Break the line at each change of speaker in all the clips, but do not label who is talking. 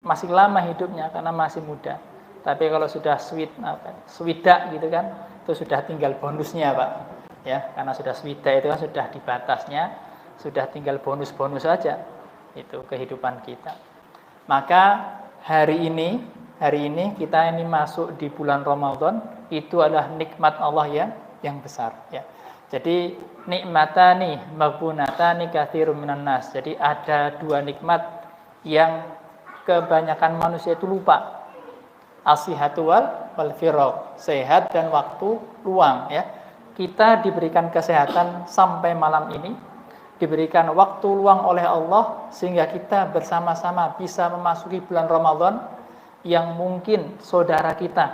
masih lama hidupnya karena masih muda. Tapi kalau sudah swida gitu kan, itu sudah tinggal bonusnya, Pak. Ya, karena sudah swida itu kan sudah di batasnya, sudah tinggal bonus-bonus saja itu kehidupan kita. Maka hari ini kita ini masuk di bulan Ramadan, itu adalah nikmat Allah yang besar ya. Jadi nikmatani maghbunatani katsirun minan nas. Jadi ada dua nikmat yang kebanyakan manusia itu lupa. As-sihhatu wal firagh, sehat dan waktu luang ya. Kita diberikan kesehatan sampai malam ini, diberikan waktu luang oleh Allah sehingga kita bersama-sama bisa memasuki bulan Ramadan yang mungkin saudara kita,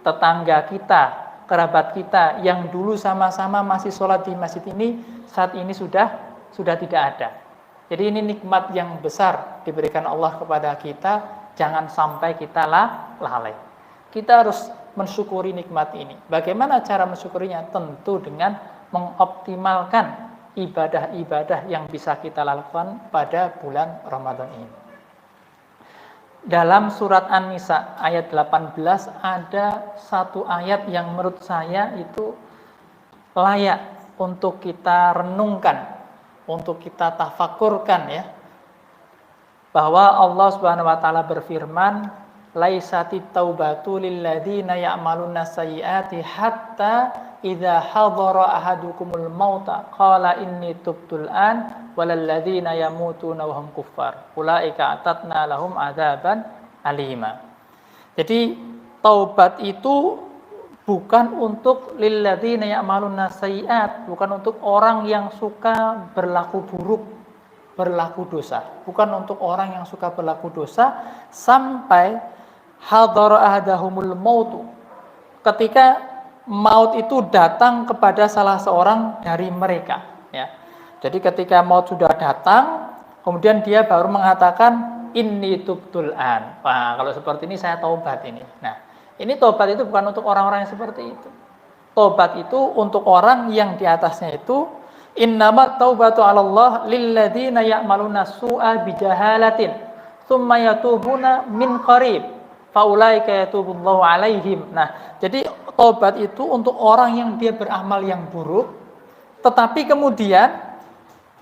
tetangga kita, kerabat kita yang dulu sama-sama masih sholat di masjid ini saat ini sudah tidak ada. Jadi ini nikmat yang besar diberikan Allah kepada kita, jangan sampai kita lalai. Kita harus mensyukuri nikmat ini. Bagaimana cara mensyukurinya? Tentu dengan mengoptimalkan ibadah-ibadah yang bisa kita lakukan pada bulan Ramadan ini. Dalam surat An-Nisa ayat 18 ada satu ayat yang menurut saya itu layak untuk kita renungkan, untuk kita tafakurkan ya. Bahwa Allah Subhanahu wa taala berfirman, "Laisatit taubatu lil ladzina ya'maluna sayyiati hatta idza hadara ahadukumul mauta qala inni tubtul an walal ladzina yamutuna wa hum kuffar ulaika atatna lahum adzaban alima." Jadi taubat itu bukan untuk lil ladzina ya'maluna sayyiat, bukan untuk orang yang suka berlaku buruk, berlaku dosa, bukan untuk orang yang suka berlaku dosa sampai hadara ahadahumul mautu, ketika maut itu datang kepada salah seorang dari mereka ya. Jadi ketika maut sudah datang, kemudian dia baru mengatakan inni tubtul an. Nah, kalau seperti ini saya taubat ini. Nah, ini taubat itu bukan untuk orang-orang yang seperti itu. Taubat itu untuk orang yang di atasnya itu innamat taubatu 'alallah lilladzina ya'maluna su'a bijahalatin tsumma yatubuna min qarib faulaika yatubullahu 'alaihim. Nah, jadi taubat itu untuk orang yang dia beramal yang buruk, tetapi kemudian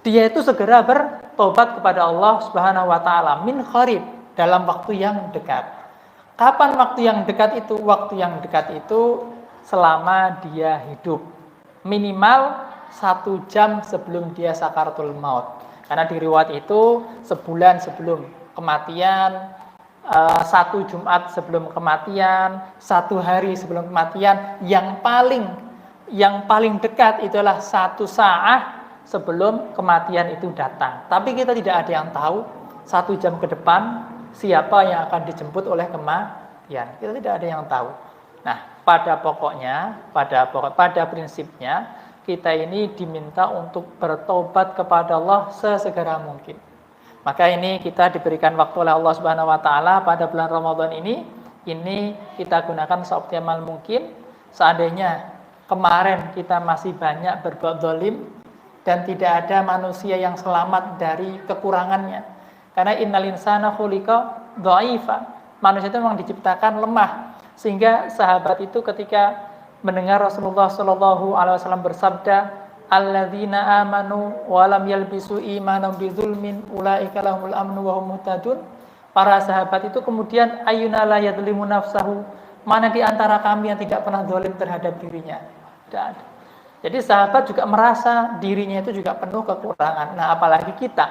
dia itu segera bertobat kepada Allah Subhanahu wa taala min qarib, dalam waktu yang dekat. Kapan waktu yang dekat itu? Waktu yang dekat itu selama dia hidup. Minimal 1 jam sebelum dia sakaratul maut. Karena di riwayat itu sebulan sebelum kematian, 1 Jumat sebelum kematian, 1 hari sebelum kematian, yang paling dekat itulah 1 saat sebelum kematian itu datang. Tapi kita tidak ada yang tahu 1 jam ke depan siapa yang akan dijemput oleh kematian. Kita tidak ada yang tahu. Nah, pada prinsipnya kita ini diminta untuk bertobat kepada Allah sesegera mungkin. Maka ini kita diberikan waktu oleh Allah Subhanahu wa taala pada bulan Ramadan ini kita gunakan seoptimal mungkin. Seandainya kemarin kita masih banyak berbuat zalim dan tidak ada manusia yang selamat dari kekurangannya. Karena innal insana khuliqa dha'ifa. Manusia itu memang diciptakan lemah. Sehingga sahabat itu ketika mendengar Rasulullah sallallahu alaihi wasallam bersabda, alladzina amanu wa lam yalbisu imanahum bidzulmin ulaika lahumul amnu wa hum muhtadun. Para sahabat itu kemudian ayyuna la yadlimu nafsahu, mana di antara kami yang tidak pernah zalim terhadap dirinya? Tidak ada. Jadi sahabat juga merasa dirinya itu juga penuh kekurangan. Nah, apalagi kita.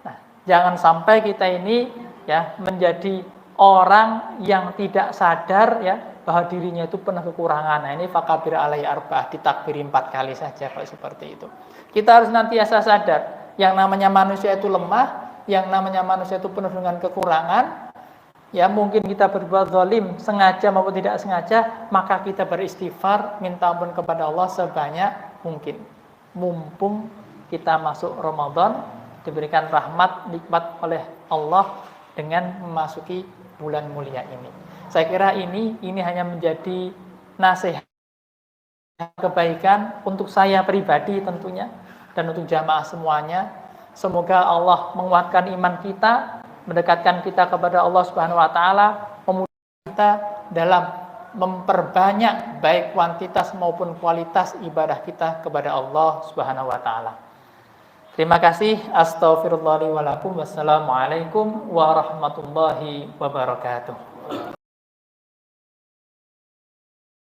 Nah, jangan sampai kita ini ya menjadi orang yang tidak sadar ya bahwa dirinya itu penuh kekurangan. Nah, ini fakabir alai arba'ah, ditakbiri 4 kali saja kalau seperti itu. Kita harus nantiasa sadar yang namanya manusia itu lemah, yang namanya manusia itu penuh dengan kekurangan. Ya, mungkin kita berbuat zalim sengaja maupun tidak sengaja, maka kita beristighfar, minta ampun kepada Allah sebanyak mungkin. Mumpung kita masuk Ramadan, diberikan rahmat, nikmat oleh Allah dengan memasuki bulan mulia ini. Saya kira ini hanya menjadi nasihat kebaikan untuk saya pribadi tentunya dan untuk jamaah semuanya. Semoga Allah menguatkan iman kita, mendekatkan kita kepada Allah Subhanahu wa taala, memudahkan kita dalam memperbanyak baik kuantitas maupun kualitas ibadah kita kepada Allah Subhanahu wa taala. Terima kasih. Astaghfirullahaladzim wa lakum. Wassalamualaikum warahmatullahi wabarakatuh.